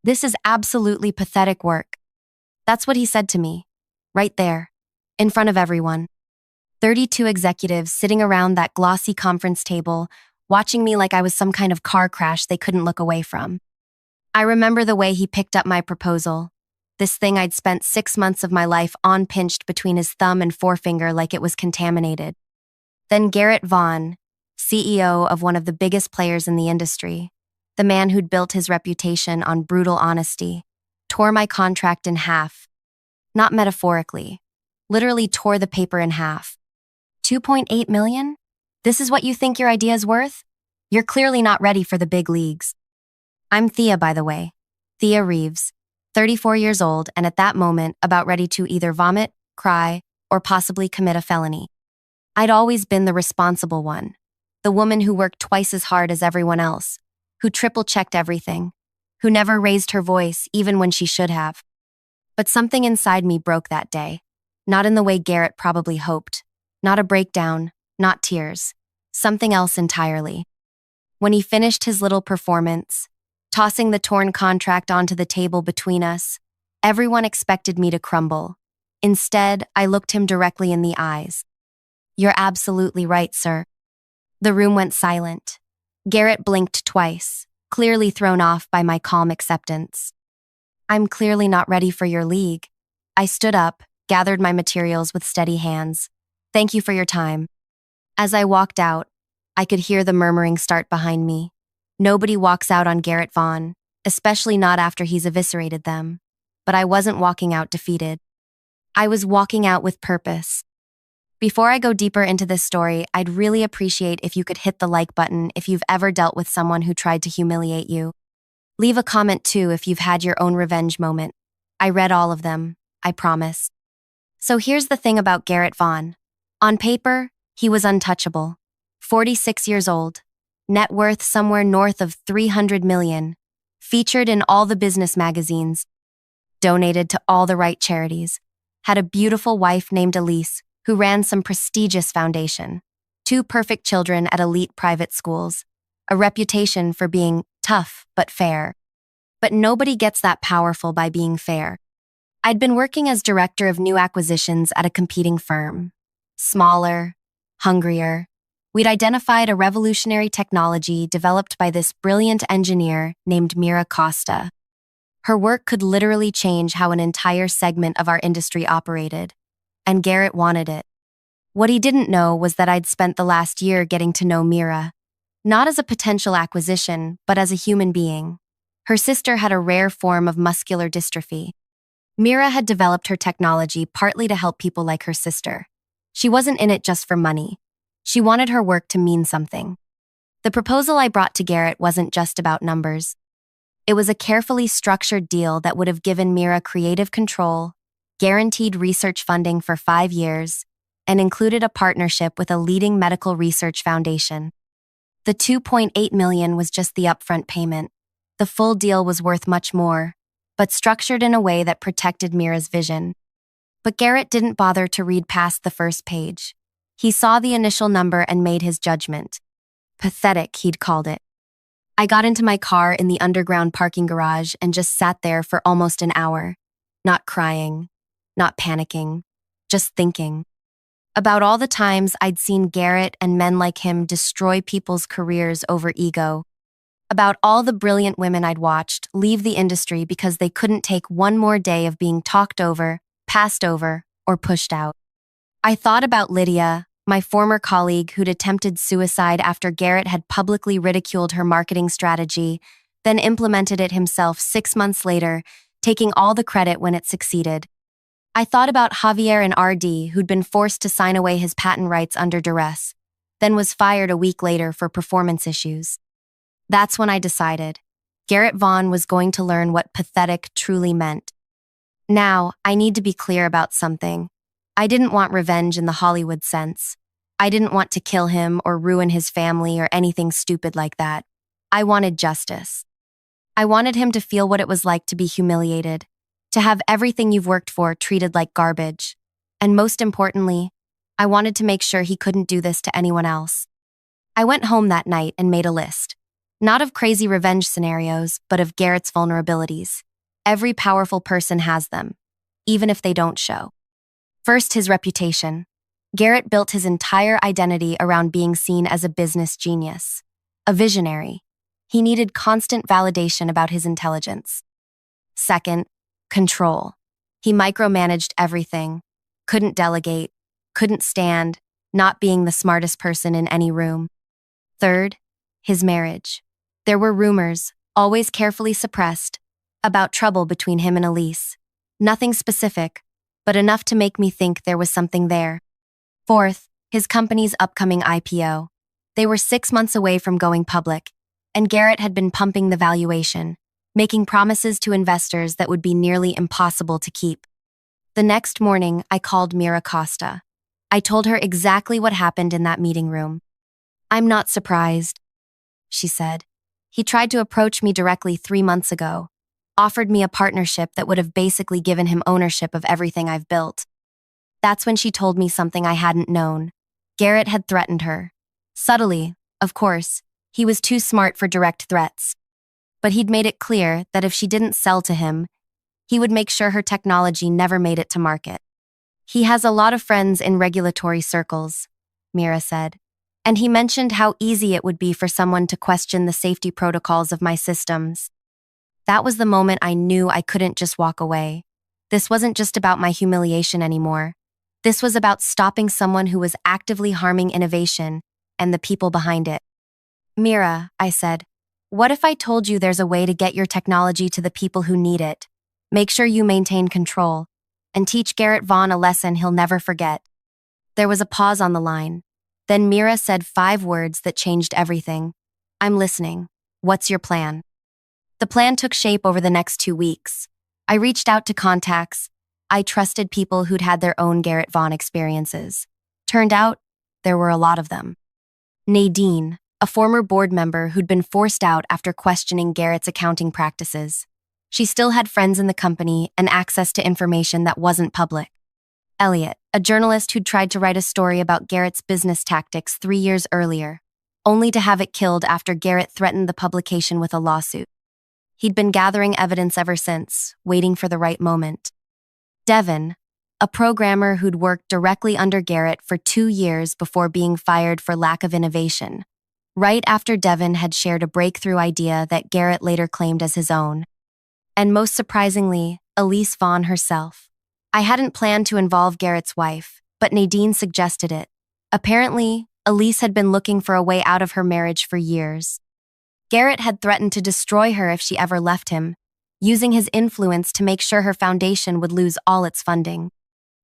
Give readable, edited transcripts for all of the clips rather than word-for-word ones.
This is absolutely pathetic work. That's what he said to me, right there, in front of everyone. 32 executives sitting around that glossy conference table, watching me like I was some kind of car crash they couldn't look away from. I remember the way he picked up my proposal, this thing I'd spent 6 months of my life on pinched between his thumb and forefinger like it was contaminated. Then Garrett Vaughn, CEO of one of the biggest players in the industry, the man who'd built his reputation on brutal honesty, tore my contract in half. Not metaphorically, literally tore the paper in half. 2.8 million? This is what you think your idea is worth? You're clearly not ready for the big leagues. I'm Thea, by the way. Thea Reeves, 34 years old, and at that moment about ready to either vomit, cry, or possibly commit a felony. I'd always been the responsible one, the woman who worked twice as hard as everyone else, who triple-checked everything, who never raised her voice even when she should have. But something inside me broke that day, not in the way Garrett probably hoped. Not a breakdown, not tears, something else entirely. When he finished his little performance, tossing the torn contract onto the table between us, everyone expected me to crumble. Instead, I looked him directly in the eyes. "You're absolutely right, sir." The room went silent. Garrett blinked twice, clearly thrown off by my calm acceptance. "I'm clearly not ready for your league." I stood up, gathered my materials with steady hands. "Thank you for your time." As I walked out, I could hear the murmuring start behind me. Nobody walks out on Garrett Vaughn, especially not after he's eviscerated them. But I wasn't walking out defeated. I was walking out with purpose. Before I go deeper into this story, I'd really appreciate if you could hit the like button if you've ever dealt with someone who tried to humiliate you. Leave a comment too if you've had your own revenge moment. I read all of them, I promise. So here's the thing about Garrett Vaughn. On paper, he was untouchable. 46 years old, net worth somewhere north of 300 million, featured in all the business magazines, donated to all the right charities, had a beautiful wife named Elise, who ran some prestigious foundation, 2 perfect children at elite private schools, a reputation for being tough but fair. But nobody gets that powerful by being fair. I'd been working as director of new acquisitions at a competing firm. Smaller, hungrier. We'd identified a revolutionary technology developed by this brilliant engineer named Mira Costa. Her work could literally change how an entire segment of our industry operated, and Garrett wanted it. What he didn't know was that I'd spent the last year getting to know Mira, not as a potential acquisition, but as a human being. Her sister had a rare form of muscular dystrophy. Mira had developed her technology partly to help people like her sister. She wasn't in it just for money. She wanted her work to mean something. The proposal I brought to Garrett wasn't just about numbers. It was a carefully structured deal that would have given Mira creative control, guaranteed research funding for 5 years, and included a partnership with a leading medical research foundation. The 2.8 million was just the upfront payment. The full deal was worth much more, but structured in a way that protected Mira's vision. But Garrett didn't bother to read past the first page. He saw the initial number and made his judgment. Pathetic, he'd called it. I got into my car in the underground parking garage and just sat there for almost an hour, not crying, not panicking, just thinking. About all the times I'd seen Garrett and men like him destroy people's careers over ego. About all the brilliant women I'd watched leave the industry because they couldn't take one more day of being talked over, passed over, or pushed out. I thought about Lydia, my former colleague who'd attempted suicide after Garrett had publicly ridiculed her marketing strategy, then implemented it himself 6 months later, taking all the credit when it succeeded. I thought about Javier and RD, who'd been forced to sign away his patent rights under duress, then was fired a week later for performance issues. That's when I decided. Garrett Vaughn was going to learn what pathetic truly meant. Now, I need to be clear about something. I didn't want revenge in the Hollywood sense. I didn't want to kill him or ruin his family or anything stupid like that. I wanted justice. I wanted him to feel what it was like to be humiliated, to have everything you've worked for treated like garbage. And most importantly, I wanted to make sure he couldn't do this to anyone else. I went home that night and made a list. Not of crazy revenge scenarios, but of Garrett's vulnerabilities. Every powerful person has them, even if they don't show. First, his reputation. Garrett built his entire identity around being seen as a business genius, a visionary. He needed constant validation about his intelligence. Second, control. He micromanaged everything, couldn't delegate, couldn't stand not being the smartest person in any room. Third, his marriage. There were rumors, always carefully suppressed, about trouble between him and Elise. Nothing specific, but enough to make me think there was something there. Fourth, his company's upcoming IPO. They were 6 months away from going public, and Garrett had been pumping the valuation, making promises to investors that would be nearly impossible to keep. The next morning, I called Mira Costa. I told her exactly what happened in that meeting room. "I'm not surprised," she said. "He tried to approach me directly 3 months ago, offered me a partnership that would have basically given him ownership of everything I've built." That's when she told me something I hadn't known. Garrett had threatened her. Subtly, of course. He was too smart for direct threats. But he'd made it clear that if she didn't sell to him, he would make sure her technology never made it to market. "He has a lot of friends in regulatory circles," Mira said, "and he mentioned how easy it would be for someone to question the safety protocols of my systems." That was the moment I knew I couldn't just walk away. This wasn't just about my humiliation anymore. This was about stopping someone who was actively harming innovation and the people behind it. "Mira," I said, "what if I told you there's a way to get your technology to the people who need it? Make sure you maintain control, and teach Garrett Vaughn a lesson he'll never forget." There was a pause on the line. Then Mira said 5 words that changed everything. "I'm listening. What's your plan?" The plan took shape over the next 2 weeks. I reached out to contacts. I trusted people who'd had their own Garrett Vaughn experiences. Turned out, there were a lot of them. Nadine, a former board member who'd been forced out after questioning Garrett's accounting practices. She still had friends in the company and access to information that wasn't public. Elliot, a journalist who'd tried to write a story about Garrett's business tactics 3 years earlier, only to have it killed after Garrett threatened the publication with a lawsuit. He'd been gathering evidence ever since, waiting for the right moment. Devin, a programmer who'd worked directly under Garrett for 2 years before being fired for lack of innovation, right after Devin had shared a breakthrough idea that Garrett later claimed as his own. And most surprisingly, Elise Vaughn herself. I hadn't planned to involve Garrett's wife, but Nadine suggested it. Apparently, Elise had been looking for a way out of her marriage for years. Garrett had threatened to destroy her if she ever left him, using his influence to make sure her foundation would lose all its funding.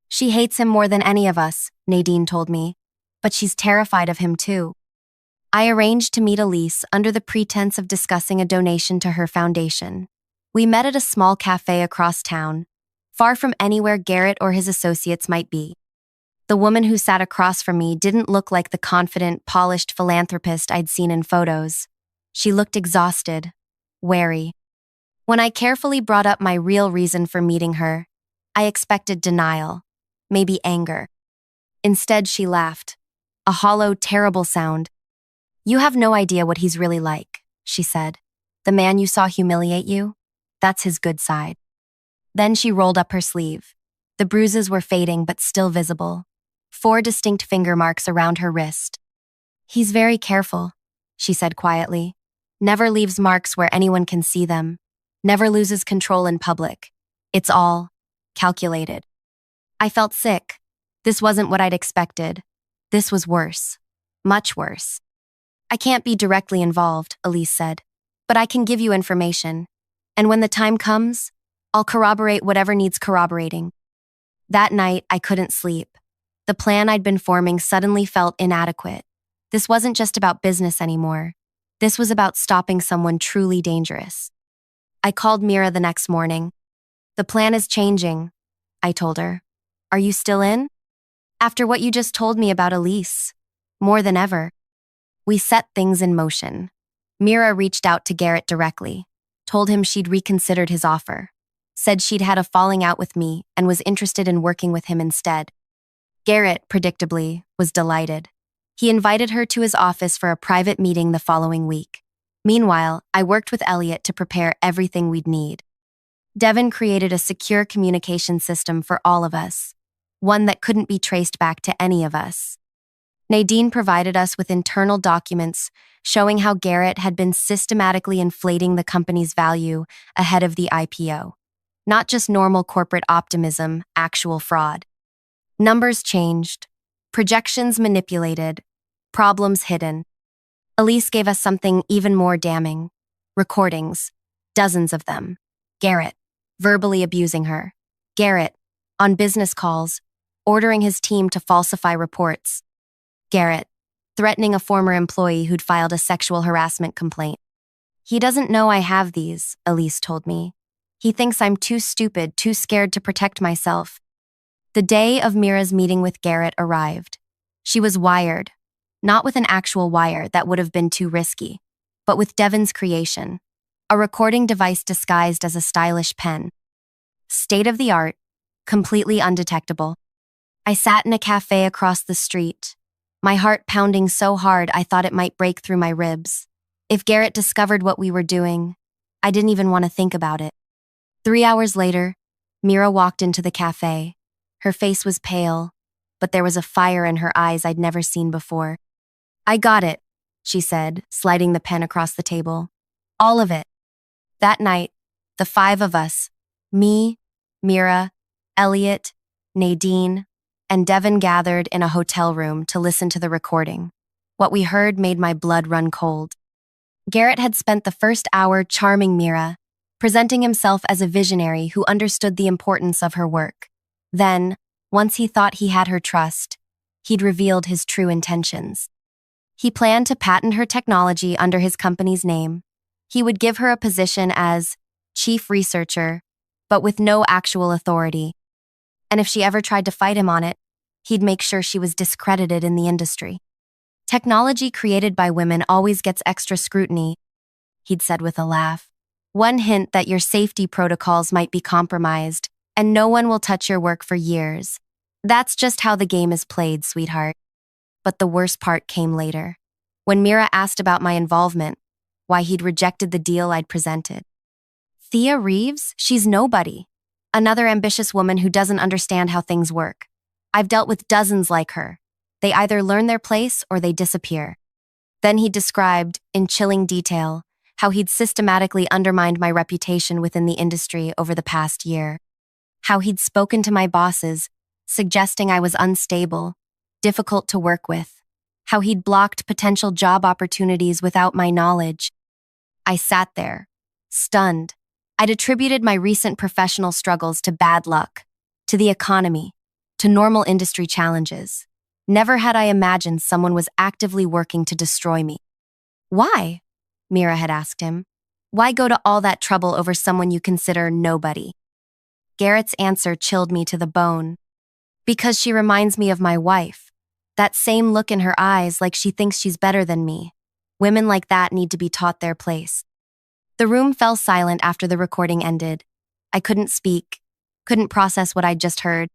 "She hates him more than any of us," Nadine told me, "but she's terrified of him too." I arranged to meet Elise under the pretense of discussing a donation to her foundation. We met at a small cafe across town, far from anywhere Garrett or his associates might be. The woman who sat across from me didn't look like the confident, polished philanthropist I'd seen in photos. She looked exhausted, wary. When I carefully brought up my real reason for meeting her, I expected denial, maybe anger. Instead, she laughed, a hollow, terrible sound. "You have no idea what he's really like," she said. "The man you saw humiliate you? That's his good side." Then she rolled up her sleeve. The bruises were fading but still visible. 4 distinct finger marks around her wrist. "He's very careful," she said quietly. "Never leaves marks where anyone can see them. Never loses control in public. It's all calculated." I felt sick. This wasn't what I'd expected. This was worse. Much worse. "I can't be directly involved," Elise said, "but I can give you information. And when the time comes, I'll corroborate whatever needs corroborating." That night, I couldn't sleep. The plan I'd been forming suddenly felt inadequate. This wasn't just about business anymore. This was about stopping someone truly dangerous. I called Mira the next morning. "The plan is changing," I told her. "Are you still in?" "After what you just told me about Elise. More than ever." We set things in motion. Mira reached out to Garrett directly, told him she'd reconsidered his offer, said she'd had a falling out with me and was interested in working with him instead. Garrett, predictably, was delighted. He invited her to his office for a private meeting the following week. Meanwhile, I worked with Elliot to prepare everything we'd need. Devin created a secure communication system for all of us, one that couldn't be traced back to any of us. Nadine provided us with internal documents showing how Garrett had been systematically inflating the company's value ahead of the IPO. Not just normal corporate optimism, actual fraud. Numbers changed, projections manipulated, problems hidden. Elise gave us something even more damning. Recordings, dozens of them. Garrett, verbally abusing her. Garrett, on business calls, ordering his team to falsify reports. Garrett, threatening a former employee who'd filed a sexual harassment complaint. He doesn't know I have these, Elise told me. He thinks I'm too stupid, too scared to protect myself. The day of Mira's meeting with Garrett arrived. She was wired, not with an actual wire that would have been too risky, but with Devin's creation, a recording device disguised as a stylish pen. State of the art, completely undetectable. I sat in a cafe across the street, my heart pounding so hard I thought it might break through my ribs. If Garrett discovered what we were doing, I didn't even want to think about it. 3 hours later, Mira walked into the cafe. Her face was pale, but there was a fire in her eyes I'd never seen before. I got it, she said, sliding the pen across the table. All of it. That night, the 5 of us, me, Mira, Elliot, Nadine, and Devin gathered in a hotel room to listen to the recording. What we heard made my blood run cold. Garrett had spent the first hour charming Mira, presenting himself as a visionary who understood the importance of her work. Then, once he thought he had her trust, he'd revealed his true intentions. He planned to patent her technology under his company's name. He would give her a position as chief researcher, but with no actual authority. And if she ever tried to fight him on it, he'd make sure she was discredited in the industry. Technology created by women always gets extra scrutiny, he'd said with a laugh. One hint that your safety protocols might be compromised, and no one will touch your work for years. That's just how the game is played, sweetheart. But the worst part came later. When Mira asked about my involvement, why he'd rejected the deal I'd presented. Thea Reeves? She's nobody. Another ambitious woman who doesn't understand how things work. I've dealt with dozens like her. They either learn their place or they disappear. Then he described, in chilling detail, how he'd systematically undermined my reputation within the industry over the past year. How he'd spoken to my bosses, suggesting I was unstable, difficult to work with. How he'd blocked potential job opportunities without my knowledge. I sat there, stunned. I'd attributed my recent professional struggles to bad luck, to the economy, to normal industry challenges. Never had I imagined someone was actively working to destroy me. Why? Mira had asked him. Why go to all that trouble over someone you consider nobody? Garrett's answer chilled me to the bone. Because she reminds me of my wife. That same look in her eyes, like she thinks she's better than me. Women like that need to be taught their place. The room fell silent after the recording ended. I couldn't speak, couldn't process what I'd just heard.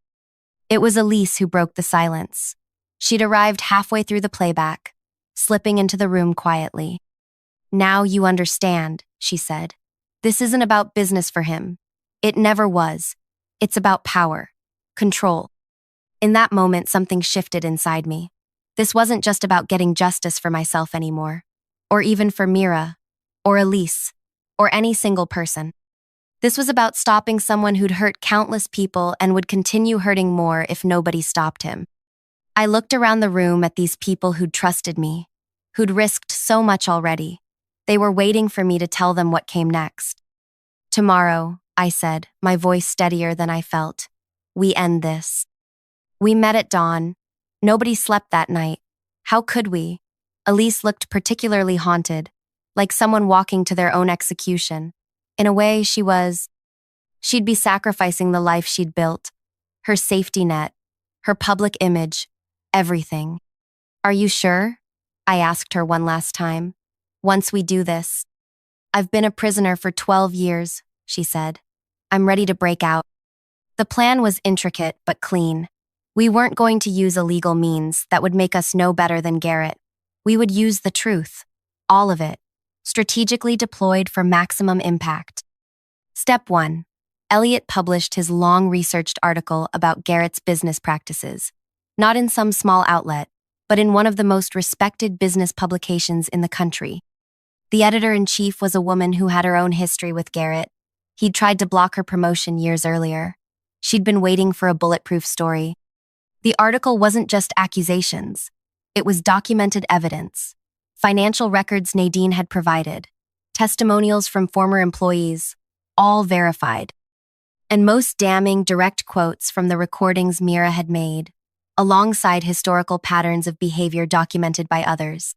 It was Elise who broke the silence. She'd arrived halfway through the playback, slipping into the room quietly. Now you understand, she said. This isn't about business for him. It never was. It's about power, control. In that moment, something shifted inside me. This wasn't just about getting justice for myself anymore, or even for Mira, or Elise, or any single person. This was about stopping someone who'd hurt countless people and would continue hurting more if nobody stopped him. I looked around the room at these people who'd trusted me, who'd risked so much already. They were waiting for me to tell them what came next. Tomorrow, I said, my voice steadier than I felt. We end this. We met at dawn. Nobody slept that night. How could we? Elise looked particularly haunted, like someone walking to their own execution. In a way, she'd be sacrificing the life she'd built, her safety net, her public image, everything. Are you sure? I asked her one last time. Once we do this. I've been a prisoner for 12 years, she said. I'm ready to break out. The plan was intricate but clean. We weren't going to use illegal means that would make us no better than Garrett. We would use the truth. All of it. strategically deployed for maximum impact. Step 1. Elliot published his long-researched article about Garrett's business practices, not in some small outlet, but in one of the most respected business publications in the country. The editor-in-chief was a woman who had her own history with Garrett. He'd tried to block her promotion years earlier. She'd been waiting for a bulletproof story. The article wasn't just accusations. It was documented evidence. Financial records Nadine had provided, testimonials from former employees, all verified. And most damning, direct quotes from the recordings Mira had made, alongside historical patterns of behavior documented by others.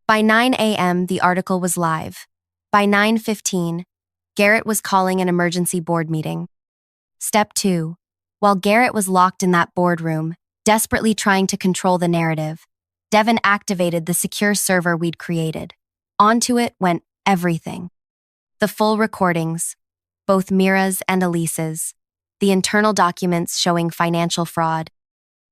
By 9 a.m., the article was live. By 9:15, Garrett was calling an emergency board meeting. Step 2. While Garrett was locked in that boardroom, desperately trying to control the narrative, Devin activated the secure server we'd created. Onto it went everything. The full recordings, both Mira's and Elise's, the internal documents showing financial fraud,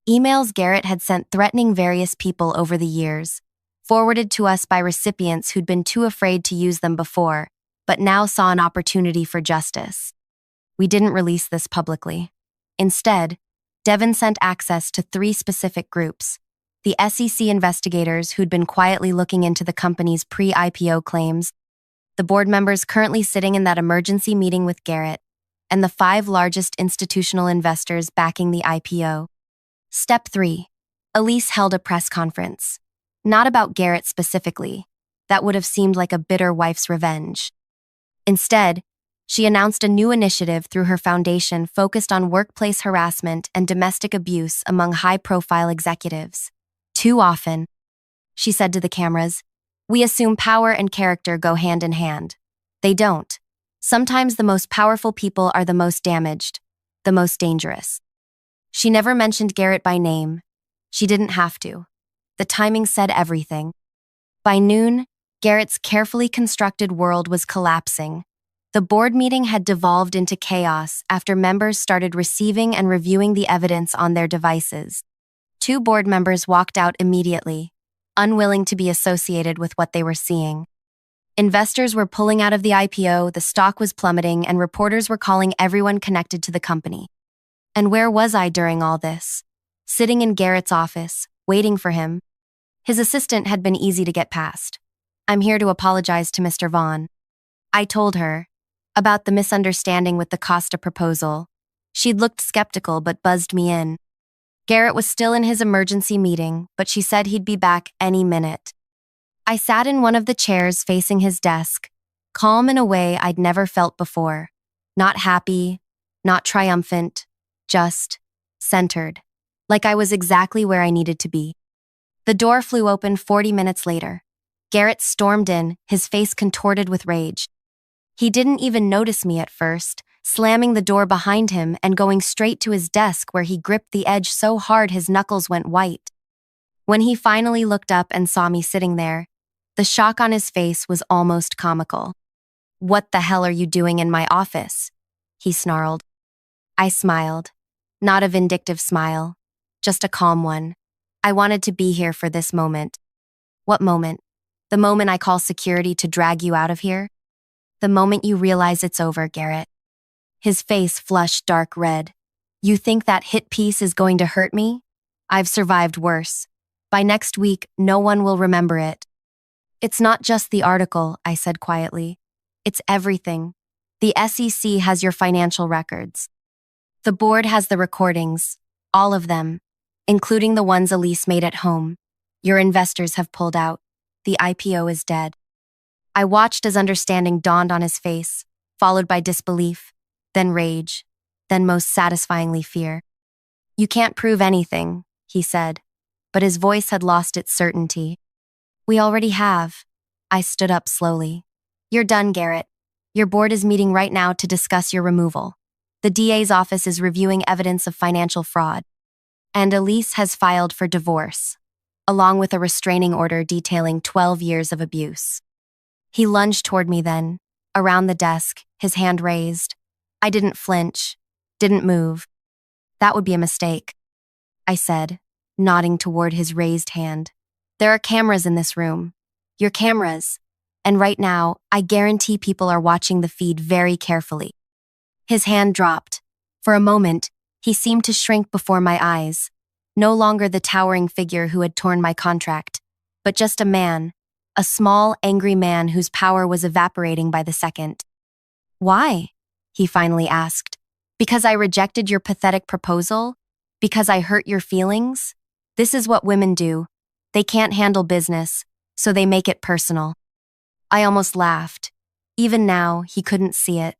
emails Garrett had sent threatening various people over the years, forwarded to us by recipients who'd been too afraid to use them before, but now saw an opportunity for justice. We didn't release this publicly. Instead, Devin sent access to 3 specific groups: the SEC investigators who'd been quietly looking into the company's pre-IPO claims, the board members currently sitting in that emergency meeting with Garrett, and the 5 largest institutional investors backing the IPO. Step 3. Elise held a press conference. Not about Garrett specifically. That would have seemed like a bitter wife's revenge. Instead, she announced a new initiative through her foundation focused on workplace harassment and domestic abuse among high-profile executives. Too often, she said to the cameras, we assume power and character go hand in hand. They don't. Sometimes the most powerful people are the most damaged, the most dangerous. She never mentioned Garrett by name. She didn't have to. The timing said everything. By noon, Garrett's carefully constructed world was collapsing. The board meeting had devolved into chaos after members started receiving and reviewing the evidence on their devices. 2 board members walked out immediately, unwilling to be associated with what they were seeing. Investors were pulling out of the IPO, the stock was plummeting, and reporters were calling everyone connected to the company. And where was I during all this? Sitting in Garrett's office, waiting for him. His assistant had been easy to get past. I'm here to apologize to Mr. Vaughn. I told her about the misunderstanding with the Costa proposal. She'd looked skeptical but buzzed me in. Garrett was still in his emergency meeting, but she said he'd be back any minute. I sat in one of the chairs facing his desk, calm in a way I'd never felt before. Not happy, not triumphant, just centered, like I was exactly where I needed to be. The door flew open 40 minutes later. Garrett stormed in, his face contorted with rage. He didn't even notice me at first, slamming the door behind him and going straight to his desk where he gripped the edge so hard his knuckles went white. When he finally looked up and saw me sitting there, the shock on his face was almost comical. "What the hell are you doing in my office?" he snarled. I smiled. Not a vindictive smile, just a calm one. I wanted to be here for this moment. What moment? The moment I call security to drag you out of here? The moment you realize it's over, Garrett. His face flushed dark red. You think that hit piece is going to hurt me? I've survived worse. By next week, no one will remember it. It's not just the article, I said quietly. It's everything. The SEC has your financial records. The board has the recordings, all of them, including the ones Elise made at home. Your investors have pulled out. The IPO is dead. I watched as understanding dawned on his face, followed by disbelief, then rage, then most satisfyingly fear. You can't prove anything, he said, but his voice had lost its certainty. We already have. I stood up slowly. You're done, Garrett. Your board is meeting right now to discuss your removal. The DA's office is reviewing evidence of financial fraud. And Elise has filed for divorce, along with a restraining order detailing 12 years of abuse. He lunged toward me then, around the desk, his hand raised. I didn't flinch, didn't move. That would be a mistake, I said, nodding toward his raised hand. There are cameras in this room. Your cameras. And right now, I guarantee people are watching the feed very carefully. His hand dropped. For a moment, he seemed to shrink before my eyes, no longer the towering figure who had torn my contract, but just a man, a small, angry man whose power was evaporating by the second. Why? He finally asked. Because I rejected your pathetic proposal? Because I hurt your feelings? This is what women do. They can't handle business, so they make it personal. I almost laughed. Even now, he couldn't see it.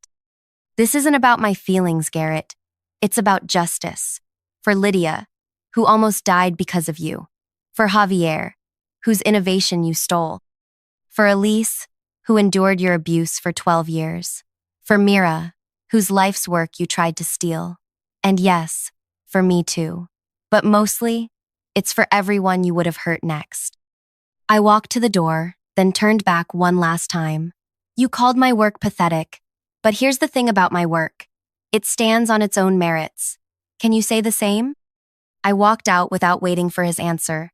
This isn't about my feelings, Garrett. It's about justice. For Lydia, who almost died because of you. For Javier, whose innovation you stole. For Elise, who endured your abuse for 12 years. For Mira, whose life's work you tried to steal. And yes, for me too. But mostly, it's for everyone you would have hurt next. I walked to the door, then turned back one last time. You called my work pathetic, but here's the thing about my work. It stands on its own merits. Can you say the same? I walked out without waiting for his answer.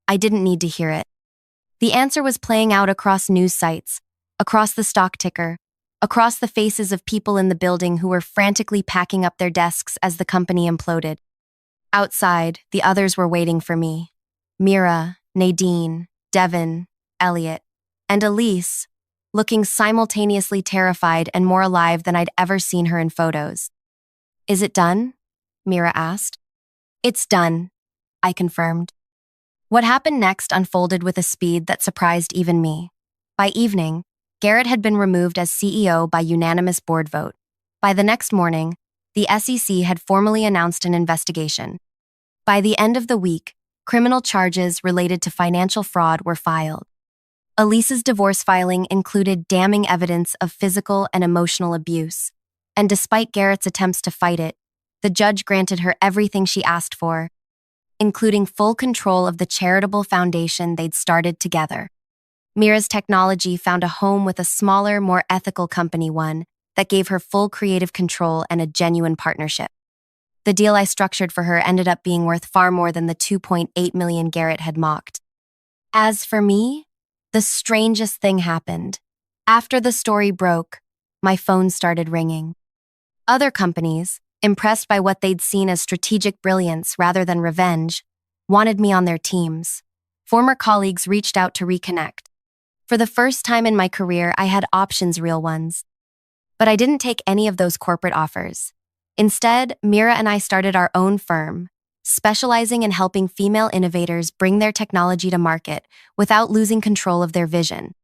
I didn't need to hear it. The answer was playing out across news sites, across the stock ticker, across the faces of people in the building who were frantically packing up their desks as the company imploded. Outside, the others were waiting for me. Mira, Nadine, Devin, Elliot, and Elise, looking simultaneously terrified and more alive than I'd ever seen her in photos. Is it done? Mira asked. It's done, I confirmed. What happened next unfolded with a speed that surprised even me. By evening, Garrett had been removed as CEO by unanimous board vote. By the next morning, the SEC had formally announced an investigation. By the end of the week, criminal charges related to financial fraud were filed. Elise's divorce filing included damning evidence of physical and emotional abuse, and despite Garrett's attempts to fight it, the judge granted her everything she asked for, including full control of the charitable foundation they'd started together. Mira's technology found a home with a smaller, more ethical company, one that gave her full creative control and a genuine partnership. The deal I structured for her ended up being worth far more than the $2.8 million Garrett had mocked. As for me, the strangest thing happened. After the story broke, my phone started ringing. Other companies, impressed by what they'd seen as strategic brilliance rather than revenge, wanted me on their teams. Former colleagues reached out to reconnect. For the first time in my career, I had options, real ones. But I didn't take any of those corporate offers. Instead, Mira and I started our own firm, specializing in helping female innovators bring their technology to market without losing control of their vision.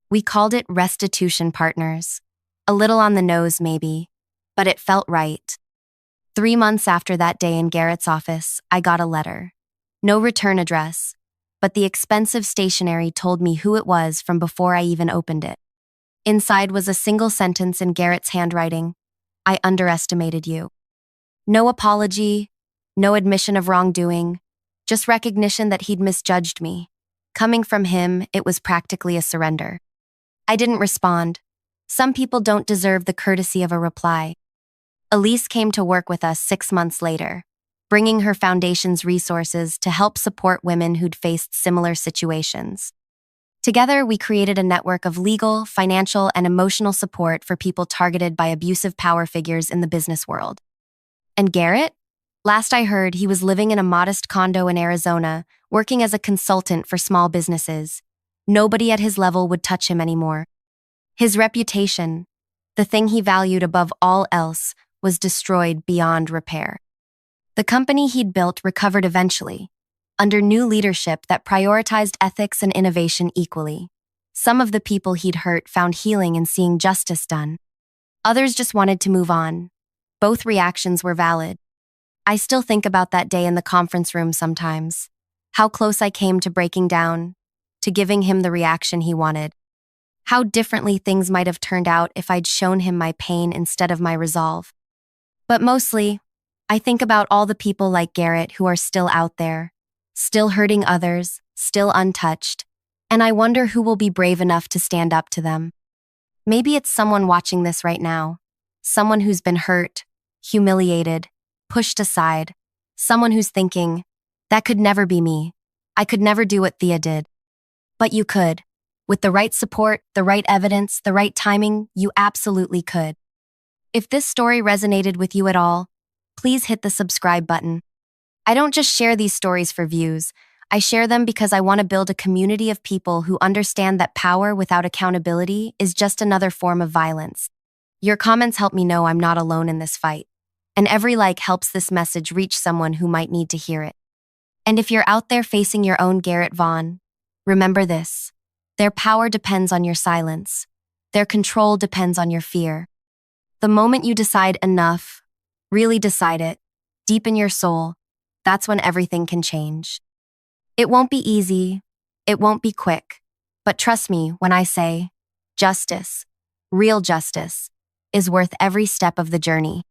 We called it Restitution Partners. A little on the nose, maybe, but it felt right. 3 months after that day in Garrett's office, I got a letter. No return address, but the expensive stationery told me who it was from before I even opened it. Inside was a single sentence in Garrett's handwriting: I underestimated you. No apology, no admission of wrongdoing, just recognition that he'd misjudged me. Coming from him, it was practically a surrender. I didn't respond. Some people don't deserve the courtesy of a reply. Elise came to work with us 6 months later, bringing her foundation's resources to help support women who'd faced similar situations. Together, we created a network of legal, financial, and emotional support for people targeted by abusive power figures in the business world. And Garrett? Last I heard, he was living in a modest condo in Arizona, working as a consultant for small businesses. Nobody at his level would touch him anymore. His reputation, the thing he valued above all else, was destroyed beyond repair. The company he'd built recovered eventually, under new leadership that prioritized ethics and innovation equally. Some of the people he'd hurt found healing in seeing justice done. Others just wanted to move on. Both reactions were valid. I still think about that day in the conference room sometimes. How close I came to breaking down, to giving him the reaction he wanted. How differently things might have turned out if I'd shown him my pain instead of my resolve. But mostly, I think about all the people like Garrett who are still out there, still hurting others, still untouched, and I wonder who will be brave enough to stand up to them. Maybe it's someone watching this right now, someone who's been hurt, humiliated, pushed aside, someone who's thinking, that could never be me. I could never do what Thea did. But you could. With the right support, the right evidence, the right timing, you absolutely could. If this story resonated with you at all, please hit the subscribe button. I don't just share these stories for views. I share them because I want to build a community of people who understand that power without accountability is just another form of violence. Your comments help me know I'm not alone in this fight, and every like helps this message reach someone who might need to hear it. And if you're out there facing your own Garrett Vaughn, remember this. Their power depends on your silence. Their control depends on your fear. The moment you decide enough, really decide it, deep in your soul, that's when everything can change. It won't be easy, it won't be quick, but trust me when I say, justice, real justice, is worth every step of the journey.